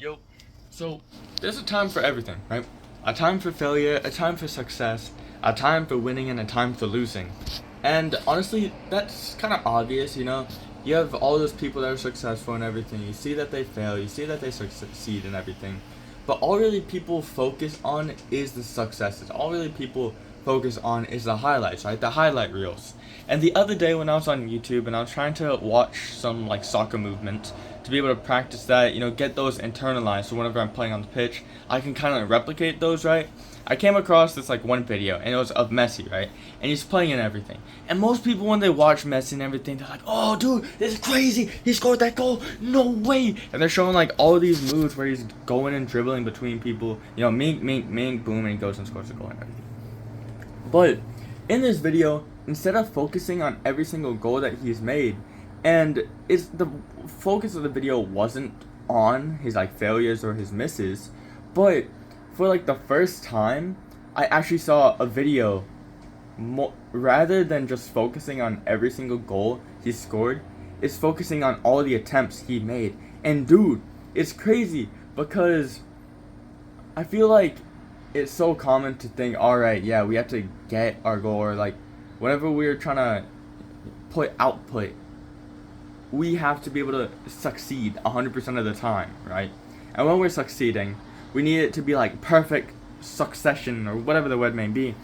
Yo, so there's a time for everything, right? A time for failure, a time for success, a time for winning, and a time for losing. And honestly, that's kind of obvious, you know? You have all those people that are successful and everything. You see that they fail, you see that they succeed and everything. But all really people focus on is the successes. All really people focus on is the highlights, right? The highlight reels. And the other day when I was on YouTube and I was trying to watch some like soccer movement to be able to practice that, get those internalized so whenever I'm playing on the pitch, I can kind of replicate those, right? I came across this like one video and it was of Messi, right? And he's playing and everything. And most people when they watch Messi and everything, they're like, "Oh, dude, this is crazy. He scored that goal. No way." And they're showing like all these moves where he's going and dribbling between people. Mink, mink, mink, boom, and he goes and scores a goal and everything. But in this video, instead of focusing on every single goal that he's made, and it's the focus of the video wasn't on his like failures or his misses, but for like the first time, I actually saw a video rather than just focusing on every single goal he scored, it's focusing on all the attempts he made. And dude, it's crazy because I feel like it's so common to think, alright, yeah, we have to get our goal, or like whenever we're trying to put output, we have to be able to succeed 100% of the time, right? And when we're succeeding, we need it to be like perfect succession or whatever the word may be.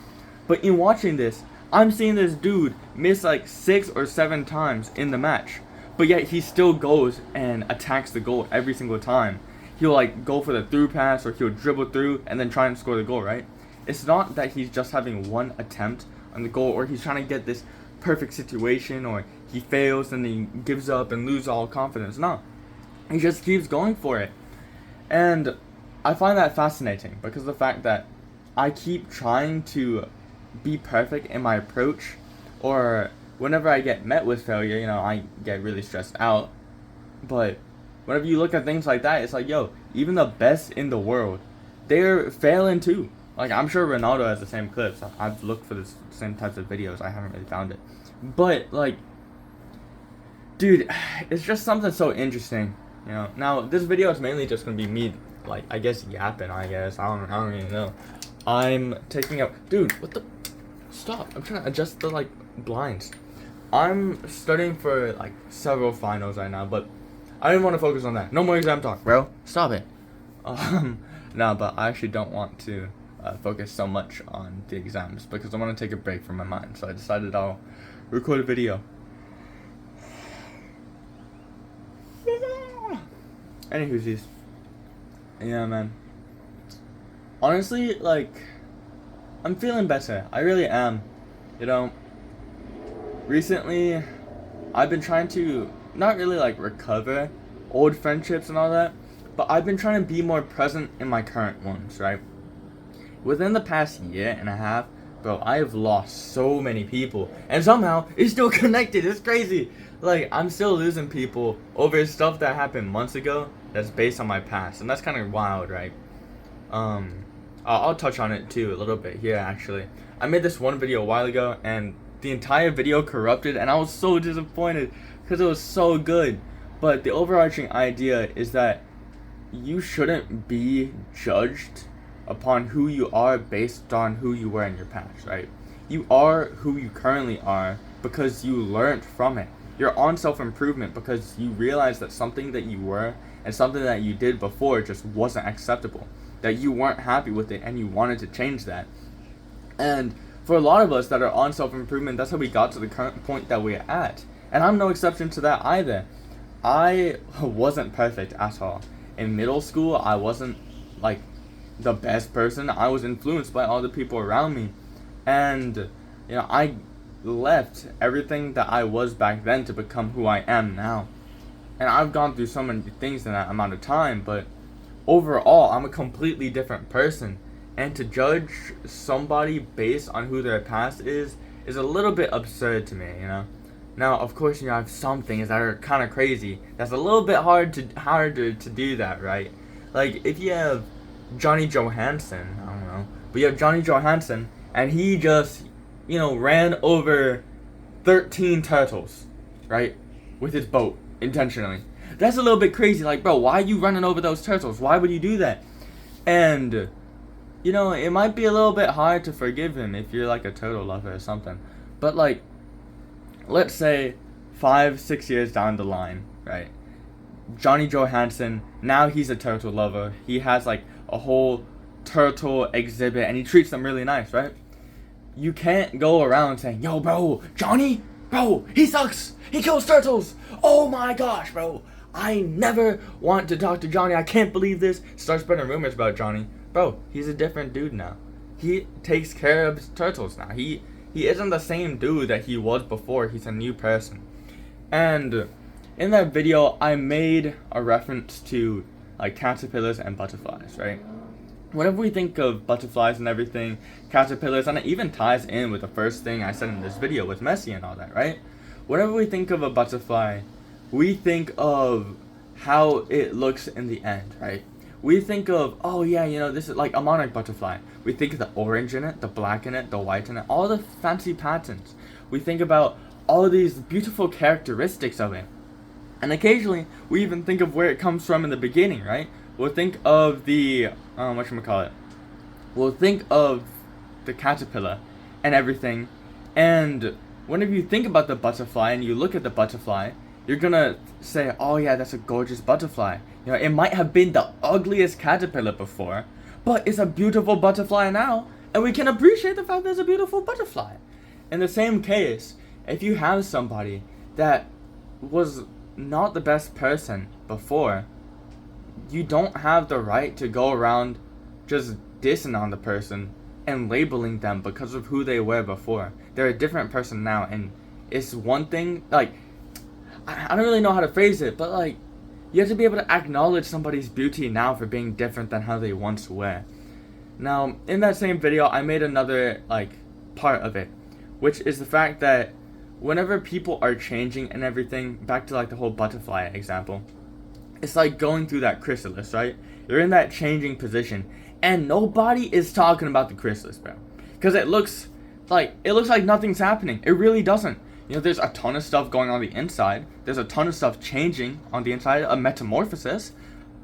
But in watching this, I'm seeing this dude miss like 6 or 7 times in the match, but yet he still goes and attacks the goal every single time. He'll like go for the through pass, or he'll dribble through and then try and score the goal, right? It's not that he's just having one attempt on the goal, or he's trying to get this perfect situation, or he fails and he gives up and loses all confidence. No, he just keeps going for it. And I find that fascinating because of the fact that I keep trying to be perfect in my approach, or whenever I get met with failure, I get really stressed out. But whenever you look at things like that, it's like, yo, even the best in the world, they're failing too. Like, I'm sure Ronaldo has the same clips. I've looked for the same types of videos. I haven't really found it. But, like, dude, it's just something so interesting, Now, this video is mainly just going to be me, like, I guess yapping, I don't really know. I'm taking out... Dude, what the... Stop. I'm trying to adjust the, like, blinds. I'm studying for, like, several finals right now, but I didn't want to focus on that. No more exam talk, bro. Stop it. No, but I actually don't want to focus so much on the exams because I want to take a break from my mind. So I decided I'll record a video. Anywhoosies. Yeah, man. Honestly, like, I'm feeling better. I really am. Recently, I've been trying to not really like recover old friendships and all that, but I've been trying to be more present in my current ones, right? Within the past year and a half, bro, I have lost so many people, and somehow it's still connected. It's crazy. Like, I'm still losing people over stuff that happened months ago that's based on my past, and that's kind of wild, right? I'll touch on it too a little bit here, actually. I made this one video a while ago, and the entire video corrupted, and I was so disappointed because it was so good. But the overarching idea is that you shouldn't be judged upon who you are based on who you were in your past, right? You are who you currently are because you learned from it. You're on self-improvement because you realize that something that you were and something that you did before just wasn't acceptable, that you weren't happy with it and you wanted to change that. And for a lot of us that are on self-improvement, that's how we got to the current point that we're at. And I'm no exception to that either. I wasn't perfect at all. In middle school, I wasn't like the best person. I was influenced by all the people around me. And, I left everything that I was back then to become who I am now. And I've gone through so many things in that amount of time, but overall, I'm a completely different person. And to judge somebody based on who their past is a little bit absurd to me, Now, of course, I have some things that are kind of crazy. That's a little bit harder to do that, right? Like, if you have Johnny Johansson, I don't know, but you have Johnny Johansson, and he just, ran over 13 turtles, right, with his boat, intentionally. that's a little bit crazy. Like, bro, why are you running over those turtles? Why would you do that? And, you know, it might be a little bit hard to forgive him if you're like a turtle lover or something. But, like, let's say 5-6 years down the line, right? Johnny Johansson, now he's a turtle lover. He has like a whole turtle exhibit and he treats them really nice, right? You can't go around saying, yo, bro, Johnny, bro, he sucks. He kills turtles. Oh my gosh, bro. I never want to talk to Johnny. I can't believe this. Start spreading rumors about Johnny. Bro, he's a different dude now. He takes care of his turtles now. He isn't the same dude that he was before. He's a new person. And in that video, I made a reference to like caterpillars and butterflies, right? Whenever we think of butterflies and everything, caterpillars, and it even ties in with the first thing I said in this video with Messi and all that, right? Whenever we think of a butterfly, we think of how it looks in the end, right? We think of, oh yeah, you know, this is like a monarch butterfly. We think of the orange in it, the black in it, the white in it, all the fancy patterns. We think about all these beautiful characteristics of it. And occasionally, we even think of where it comes from in the beginning, right? We'll think of the, whatchamacallit? We'll think of the caterpillar and everything. And whenever you think about the butterfly and you look at the butterfly, you're gonna say, oh yeah, that's a gorgeous butterfly. You know, it might have been the ugliest caterpillar before, but it's a beautiful butterfly now. And we can appreciate the fact that it's a beautiful butterfly. In the same case, if you have somebody that was not the best person before, you don't have the right to go around just dissing on the person and labeling them because of who they were before. They're a different person now, and it's one thing, like, I don't really know how to phrase it, but like, you have to be able to acknowledge somebody's beauty now for being different than how they once were. Now, in that same video, I made another, like, part of it, which is the fact that whenever people are changing and everything, back to like the whole butterfly example, it's like going through that chrysalis, right? You're in that changing position, and nobody is talking about the chrysalis, bro. Because it looks like nothing's happening. It really doesn't. You know, there's a ton of stuff going on the inside. There's a ton of stuff changing on the inside, a metamorphosis.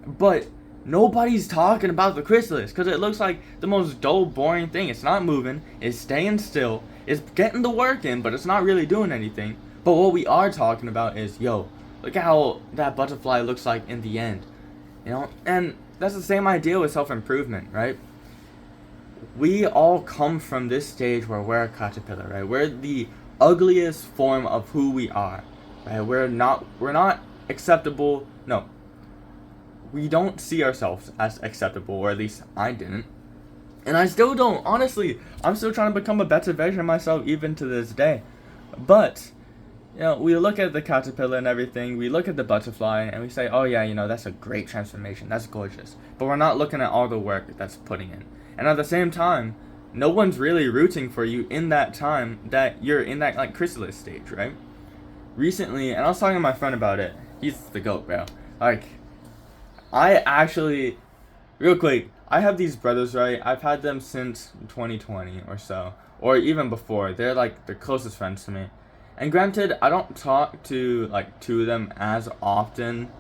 But nobody's talking about the chrysalis because it looks like the most dull, boring thing. It's not moving. It's staying still. It's getting the work in, but it's not really doing anything. But what we are talking about is, yo, look at how that butterfly looks like in the end. You know? And that's the same idea with self-improvement, right? We all come from this stage where we're a caterpillar, right? We're the ugliest form of who we are, right? We're not acceptable. No, we don't see ourselves as acceptable, or at least I didn't, and I still don't. Honestly, I'm still trying to become a better version of myself even to this day. But you know, we look at the caterpillar and everything, we look at the butterfly, and we say, oh yeah, you know, that's a great transformation, that's gorgeous. But we're not looking at all the work that's putting in. And at the same time, no one's really rooting for you in that time that you're in that like chrysalis stage, right? Recently, and I was talking to my friend about it. He's the GOAT, bro. Like, I actually, real quick, I have these brothers, right? I've had them since 2020 or so, or even before. They're like the closest friends to me. And granted, I don't talk to like two of them as often,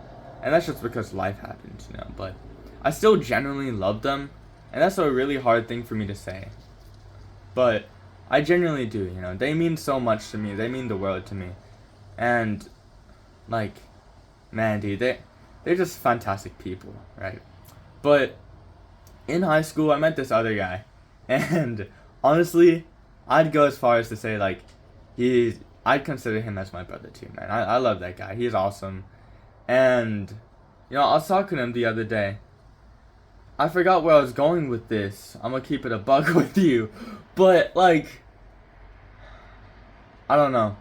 and that's just because life happens, you know. But I still genuinely love them, and that's a really hard thing for me to say. But I genuinely do, you know. They mean so much to me. They mean the world to me. And, like, man, dude, they're just fantastic people, right? But in high school, I met this other guy. And honestly, I'd go as far as to say, like, I'd consider him as my brother too, man. I love that guy. He's awesome. And, you know, I was talking to him the other day. I forgot where I was going with this. I'm gonna keep it a buck with you. But, like, I don't know.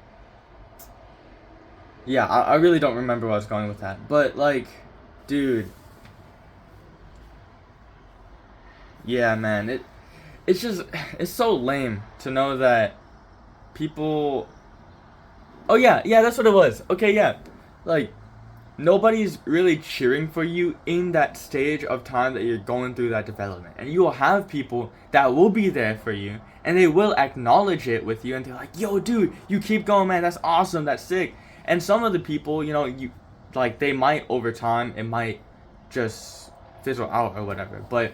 Yeah, I really don't remember where I was going with that. But, like, dude. Yeah, man. It's just, it's so lame to know that people... Oh, yeah, that's what it was. Okay, yeah. Like, nobody's really cheering for you in that stage of time that you're going through that development. And you will have people that will be there for you, and they will acknowledge it with you, and they're like, yo, dude, you keep going, man, that's awesome, that's sick. And some of the people, you know, like they might over time, it might just fizzle out or whatever. But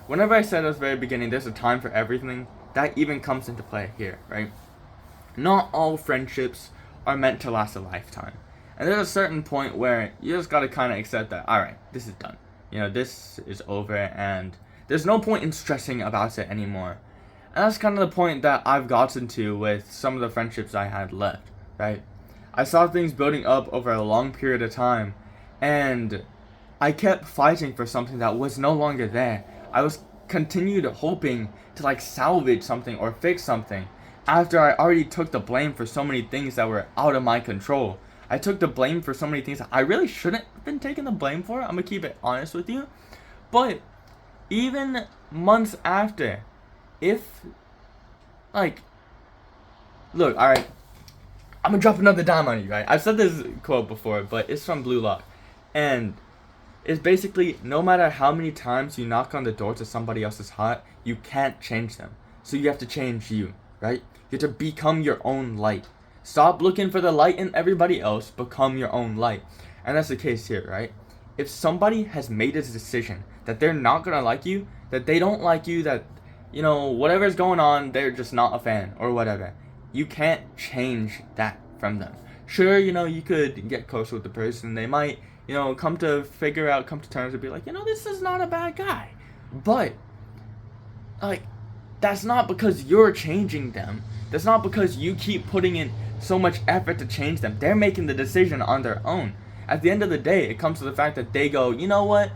whenever I said at the very beginning, there's a time for everything, that even comes into play here, right? Not all friendships are meant to last a lifetime. And there's a certain point where you just gotta kind of accept that, alright, this is done. This is over, and there's no point in stressing about it anymore. And that's kind of the point that I've gotten to with some of the friendships I had left, right? I saw things building up over a long period of time, and I kept fighting for something that was no longer there. I was continued hoping to like salvage something or fix something after I already took the blame for so many things that were out of my control. I took the blame for so many things that I really shouldn't have been taking the blame for. I'm gonna keep it honest with you. But even months after, if like look, alright, I'm gonna drop another dime on you, right? I've said this quote before, but it's from Blue Lock. And it's basically, no matter how many times you knock on the door to somebody else's heart, you can't change them. So you have to change you, right? You have to become your own light. Stop looking for the light in everybody else, become your own light. And that's the case here, right? If somebody has made a decision that they're not gonna like you, that they don't like you, that, whatever's going on, they're just not a fan, or whatever, you can't change that from them. Sure, you could get close with the person, they might, come to terms and be like, this is not a bad guy. But, like, that's not because you're changing them. That's not because you keep putting in so much effort to change them. They're making the decision on their own. At the end of the day, it comes to the fact that they go, you know what?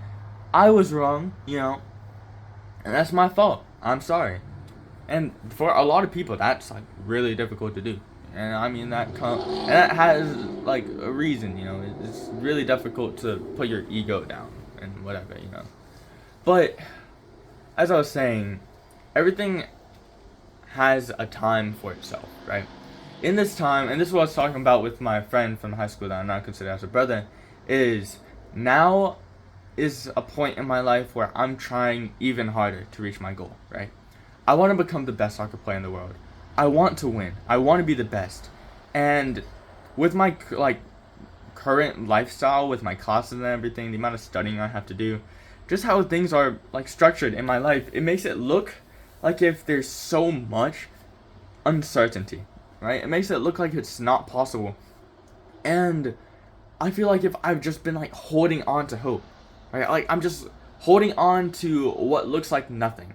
I was wrong, and that's my fault. I'm sorry. And for a lot of people, that's like really difficult to do. And I mean and that has like a reason, It's really difficult to put your ego down and whatever, But as I was saying, everything has a time for itself, right? In this time, and this is what I was talking about with my friend from high school that I'm not considered as a brother, is now is a point in my life where I'm trying even harder to reach my goal, right? I want to become the best soccer player in the world. I want to win. I want to be the best. And with my current lifestyle, with my classes and everything, the amount of studying I have to do, just how things are structured in my life, it makes it look like if there's so much uncertainty, right? It makes it look like it's not possible. And I feel like if I've just been holding on to hope, right? I'm just holding on to what looks like nothing.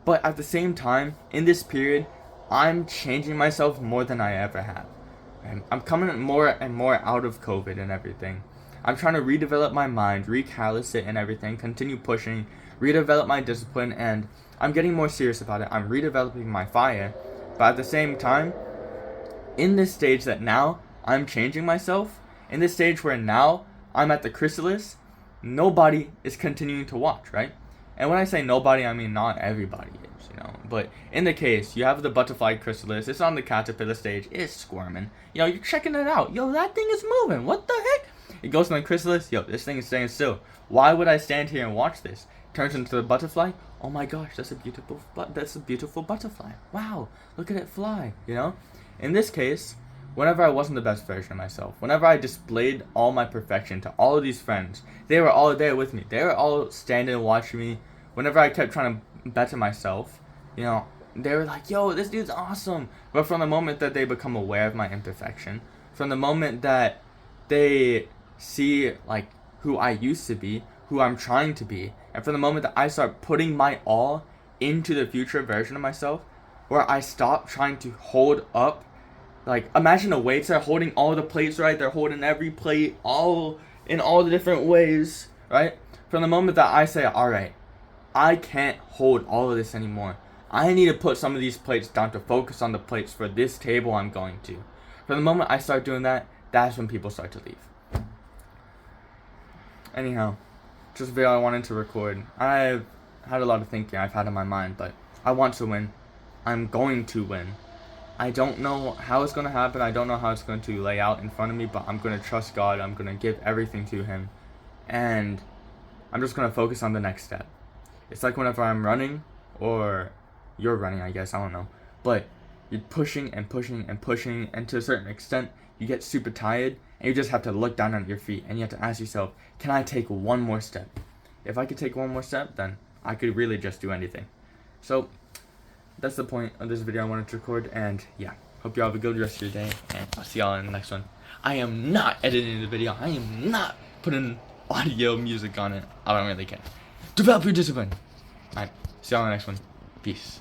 But at the same time, in this period, I'm changing myself more than I ever have. And I'm coming more and more out of COVID and everything. I'm trying to redevelop my mind, recallous it and everything, continue pushing, redevelop my discipline, and I'm getting more serious about it. I'm redeveloping my fire. But at the same time, in this stage that now I'm changing myself, in this stage where now I'm at the chrysalis, nobody is continuing to watch, right? And when I say nobody, I mean not everybody is, But in the case, you have the butterfly chrysalis, it's on the caterpillar stage, it's squirming. You're checking it out. Yo, that thing is moving. What the heck? It goes from the chrysalis, yo, this thing is staying still. Why would I stand here and watch this? Turns into the butterfly. Oh my gosh, that's a beautiful butterfly. Wow, look at it fly, In this case, whenever I wasn't the best version of myself, whenever I displayed all my perfection to all of these friends, they were all there with me. They were all standing and watching me. Whenever I kept trying to better myself, they were like, yo, this dude's awesome. But from the moment that they become aware of my imperfection, from the moment that they see who I used to be, who I'm trying to be, and from the moment that I start putting my all into the future version of myself, where I stop trying to hold up, imagine the weights, they're holding all the plates, right? They're holding every plate all in all the different ways, right? From the moment that I say, alright, I can't hold all of this anymore. I need to put some of these plates down to focus on the plates for this table I'm going to. From the moment I start doing that, that's when people start to leave. Anyhow, just a video I wanted to record. I've had a lot of thinking I've had in my mind, but I want to win. I'm going to win. I don't know how it's going to happen. I don't know how it's going to lay out in front of me, but I'm going to trust God. I'm going to give everything to Him. And I'm just going to focus on the next step. It's like whenever I'm running, or you're running, I guess, I don't know. But you're pushing and pushing and pushing, and to a certain extent, you get super tired, and you just have to look down at your feet, and you have to ask yourself, can I take one more step? If I could take one more step, then I could really just do anything. So, that's the point of this video I wanted to record, and yeah, hope you all have a good rest of your day, and I'll see y'all in the next one. I am not editing the video. I am not putting audio music on it. I don't really care. Develop your discipline. Alright, see y'all in the next one. Peace.